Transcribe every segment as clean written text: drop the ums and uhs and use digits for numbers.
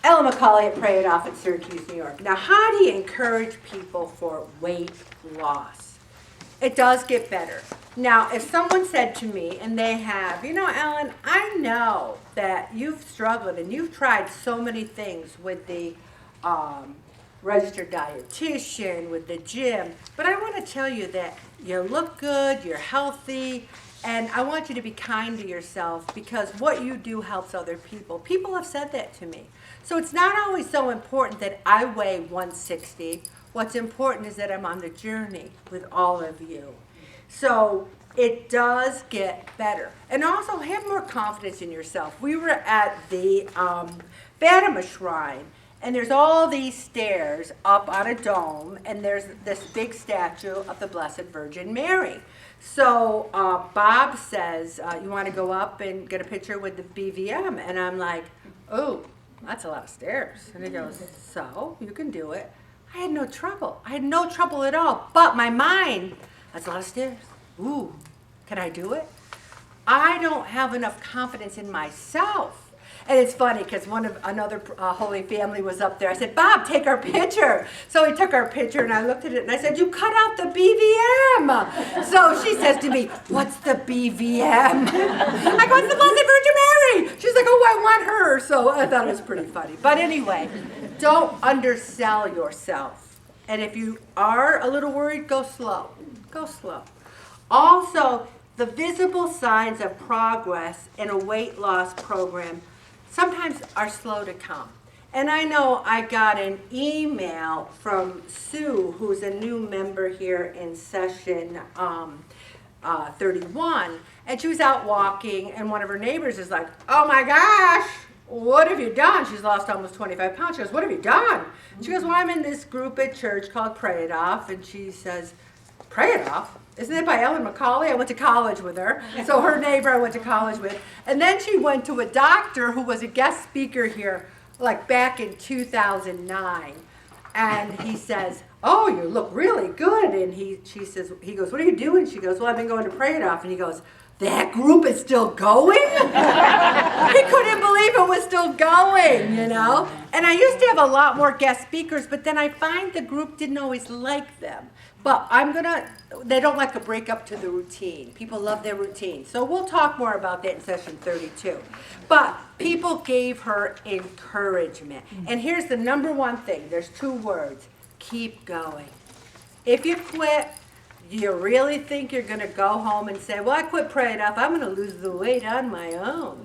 Ellen McCauley at Pray It Off in Syracuse, New York. Now, how do you encourage people for weight loss? It does get better. Now, if someone said to me, and they have, you know, Ellen, I know that you've struggled and you've tried so many things with the registered dietitian, with the gym, but I want to tell you that you look good, you're healthy, and I want you to be kind to yourself because what you do helps other people. People have said that to me. So it's not always so important that I weigh 160. What's important is that I'm on the journey with all of you. So it does get better. And also have more confidence in yourself. We were at the Fatima Shrine, and there's all these stairs up on a dome, and there's this big statue of the Blessed Virgin Mary. So Bob says, you want to go up and get a picture with the BVM? And I'm like, oh, that's a lot of stairs. And he goes, so you can do it. I had no trouble. I had no trouble at all. But my mind, that's a lot of stairs. Ooh, can I do it? I don't have enough confidence in myself. And it's funny because another Holy Family was up there. I said, Bob, take our picture. So he took our picture, and I looked at it, and I said, you cut out the BVM. So she says to me, what's the BVM? I go, it's the Blessed Virgin Mary. She's like, oh, I want her. So I thought it was pretty funny. But anyway, don't undersell yourself. And if you are a little worried, go slow. Go slow. Also, the visible signs of progress in a weight loss program sometimes are slow to come. And I know I got an email from Sue, who's a new member here in session 31, and she was out walking, and one of her neighbors is like, oh my gosh, what have you done? She's lost almost 25 pounds. She goes, what have you done? She goes, well, I'm in this group at church called Pray It Off, and she says, Pray It Off? Isn't it by Ellen McCauley? I went to college with her. So her neighbor I went to college with. And then she went to a doctor who was a guest speaker here, like back in 2009. And he says, oh, you look really good. And he goes, what are you doing? She goes, well, I've been going to Pray It Off. And he goes, that group is still going? He couldn't believe it was still going, you know? And I used to have a lot more guest speakers, but then I find the group didn't always like them. But they don't like a break up to the routine. People love their routine. So we'll talk more about that in session 32. But people gave her encouragement. And here's the number one thing. There's 2 words. Keep going. If you quit, do you really think you're going to go home and say, well, I quit Pray It Off. I'm going to lose the weight on my own.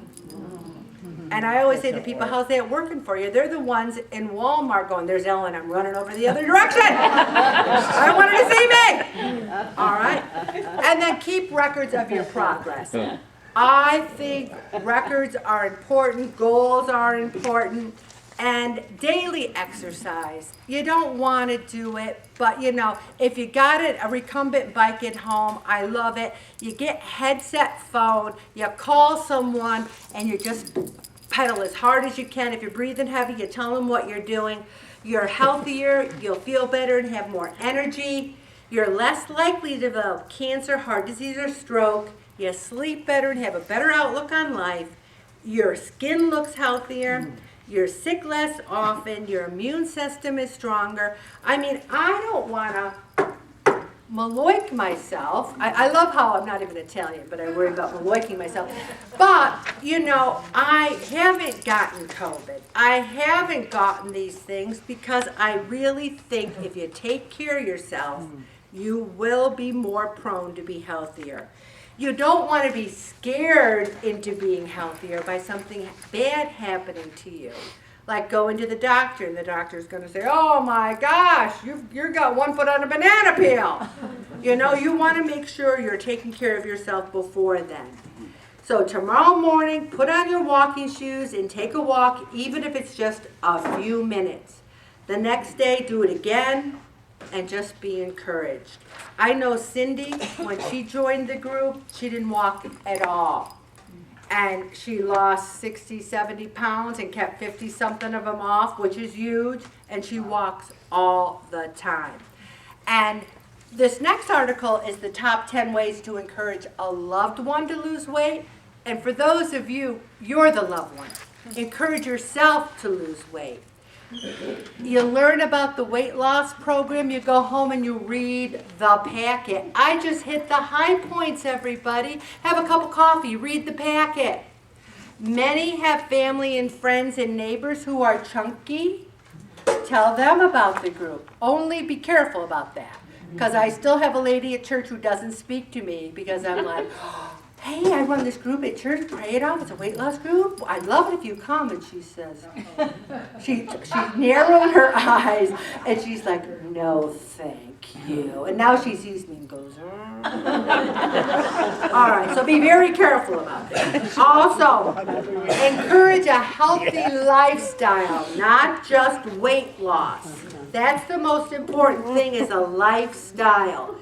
And I always say to people, how's that working for you? They're the ones in Walmart going, there's Ellen, I'm running over the other direction. I don't want her to see me. All right? And then keep records of your progress. I think records are important, goals are important, and daily exercise. You don't want to do it, but you know, if you got a recumbent bike at home, I love it. You get headset phone, you call someone, and you just pedal as hard as you can. If you're breathing heavy, you tell them what you're doing. You're healthier, you'll feel better and have more energy. You're less likely to develop cancer, heart disease, or stroke. You sleep better and have a better outlook on life. Your skin looks healthier. You're sick less often. Your immune system is stronger. I mean, I don't want to maloik myself. I love how I'm not even Italian, but I worry about maloiking myself. But, you know, I haven't gotten COVID. I haven't gotten these things because I really think if you take care of yourself, you will be more prone to be healthier. You don't want to be scared into being healthier by something bad happening to you. Like going to the doctor, and the doctor's going to say, oh my gosh, you've got 1 foot on a banana peel. You know, you want to make sure you're taking care of yourself before then. So tomorrow morning, put on your walking shoes and take a walk, even if it's just a few minutes. The next day, do it again, and just be encouraged. I know Cindy, when she joined the group, she didn't walk at all. And she lost 60, 70 pounds and kept 50-something of them off, which is huge, and she walks all the time. And this next article is the top 10 ways to encourage a loved one to lose weight. And for those of you, you're the loved one. Encourage yourself to lose weight. You learn about the weight loss program, you go home and you read the packet. I just hit the high points, everybody. Have a cup of coffee, read the packet. Many have family and friends and neighbors who are chunky. Tell them about the group. Only be careful about that. Because I still have a lady at church who doesn't speak to me because I'm like, hey, I run this group at church, Pray It Off. It's a weight loss group. I'd love it if you come. And she says, she narrowed her eyes and she's like, no, thank you. And now she sees me and goes, all right, so be very careful about that. Also, encourage a healthy lifestyle, not just weight loss. That's the most important thing, is a lifestyle.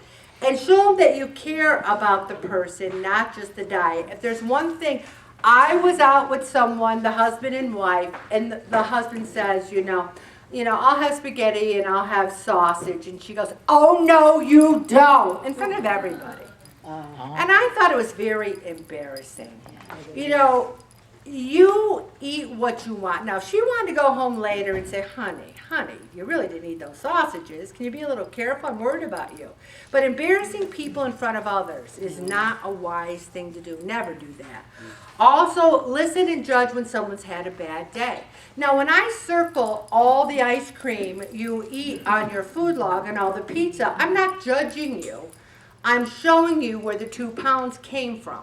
And show them that you care about the person, not just the diet. If there's one thing, I was out with someone, the husband and wife, and the husband says, you know, I'll have spaghetti and I'll have sausage. And she goes, oh, no, you don't, in front of everybody. And I thought it was very embarrassing. You eat what you want. Now, if she wanted to go home later and say, honey, you really didn't eat those sausages. Can you be a little careful? I'm worried about you. But embarrassing people in front of others is not a wise thing to do. Never do that. Also, listen and judge when someone's had a bad day. Now, when I circle all the ice cream you eat on your food log and all the pizza, I'm not judging you. I'm showing you where the 2 pounds came from.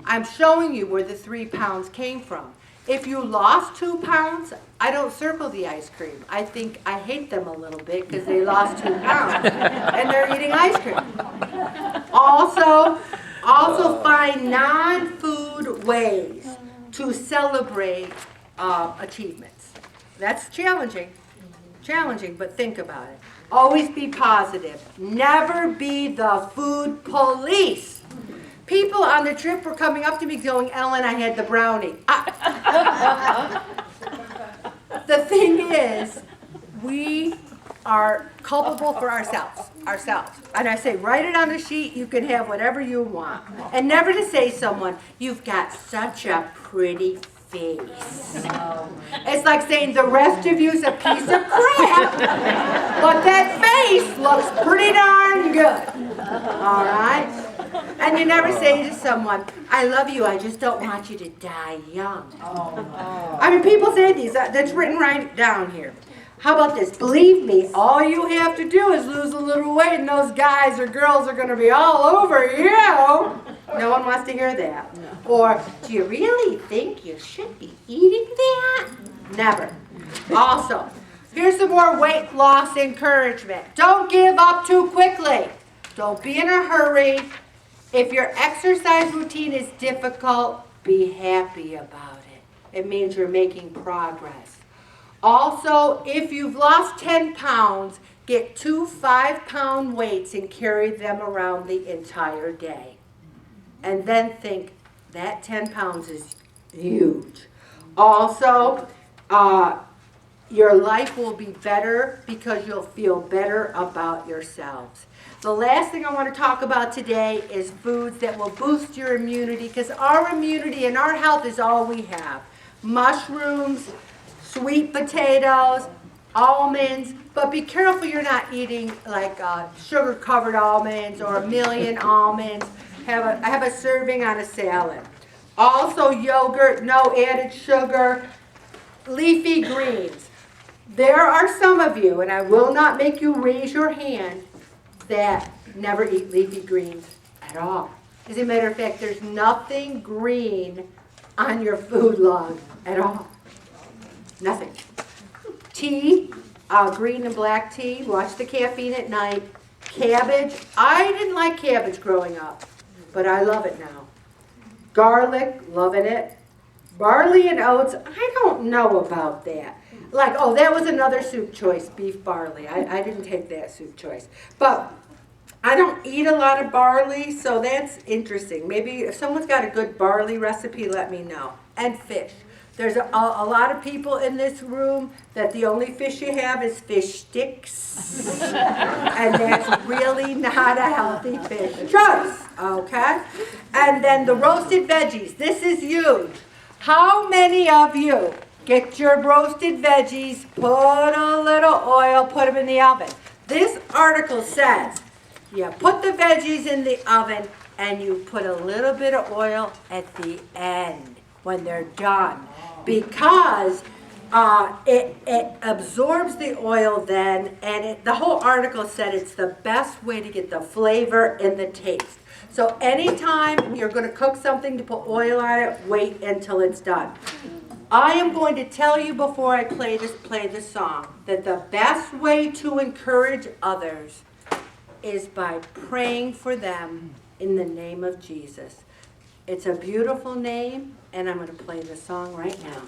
I'm showing you where the 3 pounds came from. If you lost 2 pounds, I don't circle the ice cream. I think I hate them a little bit because they lost 2 pounds and they're eating ice cream. Also find non-food ways to celebrate achievements. That's challenging, but think about it. Always be positive. Never be the food police. People on the trip were coming up to me going, Ellen, I had the brownie. The thing is, we are culpable for ourselves. And I say, write it on the sheet, you can have whatever you want. And never to say to someone, you've got such a pretty face. It's like saying the rest of you's a piece of crap, but that face looks pretty darn good. All right? And you never say to someone, I love you, I just don't want you to die young. I mean, people say these, that's written right down here. How about this? Believe me, all you have to do is lose a little weight and those guys or girls are going to be all over you. No one wants to hear that. Or, do you really think you should be eating that? Never. Also, here's some more weight loss encouragement. Don't give up too quickly. Don't be in a hurry. If your exercise routine is difficult, be happy about it. It means you're making progress. Also, if you've lost 10 pounds, get 2 5-pound weights and carry them around the entire day. And then think, that 10 pounds is huge. Also, your life will be better because you'll feel better about yourselves. The last thing I want to talk about today is foods that will boost your immunity, because our immunity and our health is all we have. Mushrooms, sweet potatoes, almonds, but be careful you're not eating like sugar-covered almonds or a million almonds. I have a serving on a salad. Also yogurt, no added sugar, leafy greens. There are some of you, and I will not make you raise your hand, that never eat leafy greens at all. As a matter of fact, there's nothing green on your food log at all. Nothing. Tea, green and black tea, watch the caffeine at night. Cabbage, I didn't like cabbage growing up, but I love it now. Garlic, loving it. Barley and oats, I don't know about that. Like, oh, that was another soup choice, beef barley. I didn't take that soup choice. But I don't eat a lot of barley, so that's interesting. Maybe if someone's got a good barley recipe, let me know. And fish. There's a lot of people in this room that the only fish you have is fish sticks. And that's really not a healthy fish choice, okay? And then the roasted veggies. This is huge. How many of you get your roasted veggies, put a little oil, put them in the oven? This article says you put the veggies in the oven and you put a little bit of oil at the end when they're done, because it absorbs the oil then, and the whole article said it's the best way to get the flavor and the taste. So anytime you're going to cook something to put oil on it, wait until it's done. I am going to tell you before I play this song that the best way to encourage others is by praying for them in the name of Jesus. It's a beautiful name, and I'm going to play the song right now.